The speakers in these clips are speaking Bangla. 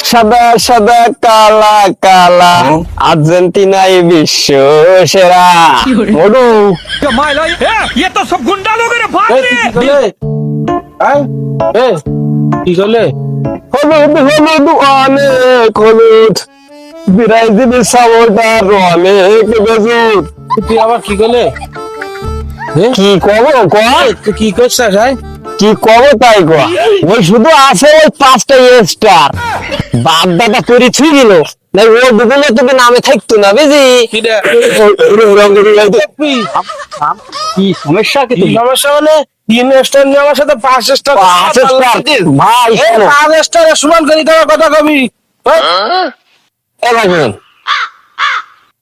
সাদা সাদা কালা কালা আর্জেন্টিনাই বিশ্ব সেরা মোটু ये तो सब गुंडा लोग हैं रे भाग रे কি করলে? হলুদ হলুদ অনেক হলুদ ব্রাজিলের সাপোর্টার অনেক বেজুত তুই আবার কি করলে? কি করবো কয় তুই কি করছিস ভাই? কি করবো তাই কয় ওই শুধু আছে ওই 5টা স্টার বাপ দাদা করে ছুঁই গেল না ও দুগুলো তোকে নামে থাকতো না বুঝি কি সমস্যা কি কি সমস্যা মানে 3 স্টার নিয়ে আমার সাথে 5 স্টার 5 স্টার ভাই শোনো। 5 স্টারে সমান করি দেওয়ার কথা কবি। এ ভাই শুনুন।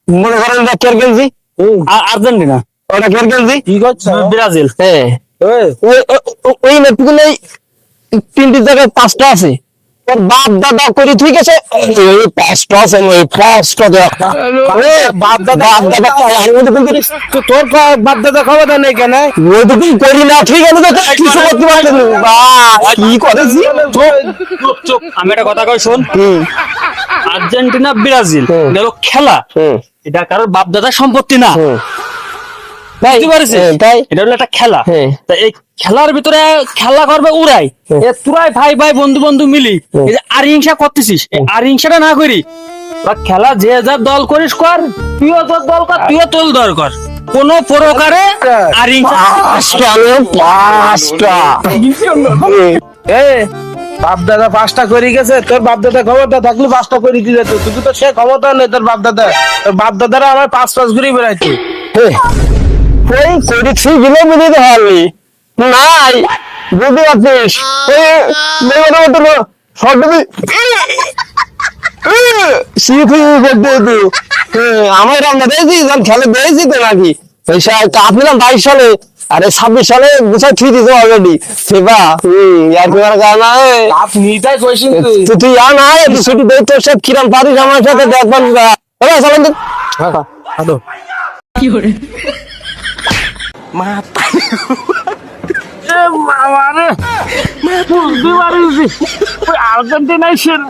মনে করেন যে কে গেলছি আর্জেন্টিনা ওটা কে গেলছি কি করছিস? ব্রাজিল হ্যাঁ এই ওই নেটগুলো 3টি জায়গায় 5টা আছে ওর বাপ দাদা করে ঠিক আছে ওই 5টা আছে ওই 5টা দেখা বাপ দাদা তো তোর বাপ দাদা খবর নেই কেন? ওই তো তুই করি না ঠিক আছে তো কিছু করতে পারছিস না কি করেছি चुप चुप আমি একটা কথা কই শুন আর্জেন্টিনা ব্রাজিল এটা হলো খেলা এটা কারোর বাপ দাদার সম্পত্তি না তাই বুঝতে পারছিস তাই এটা হলো একটা খেলা হ্যাঁ। তা এই খেলার ভিতরে খেলা করবে উড়াই এ তুরাই ভাই ভাই বন্ধু বন্ধু মিলি এই যে আরিংসা করতেছিস এই আরিংসাটা না করি বা খেলা যে যার দল করিস কর তুইও তোর দল কর তুইও তোর দল কর কোন প্রকারে আরিংসা 5টা এ বাপ দাদা 5টা করে গেছে, তোর বাপ দাদা ক্ষমতা থাকলে 5টা করে দিলে তো তুই তো সে ক্ষমতা নেই তোর বাপ দাদা। তোর বাপ দাদারা আমার 5 ঘুরে বেড়াইছে। ওই করেছি গেলে বুঝতে পারবি নাই বুঝতে পারছিস ওই মেয়ের মতো শর্ট আমার রান্না দিয়েছি যখন খেলে দিয়েছি তো নাকি ওই কাপ নিলাম 22 সালে আরে 26 সালে গুছাই থুই দিতে অলরেডি সেবা ইয়ার তোমার কারণে আপনি তাই কইছেন তুই না তুই ছুটি দেখ তোর সাথে কিরম পারিস আমার সাথে দেখবার চলেন তো হ্যালো আর্জেন্টিনাই সেরা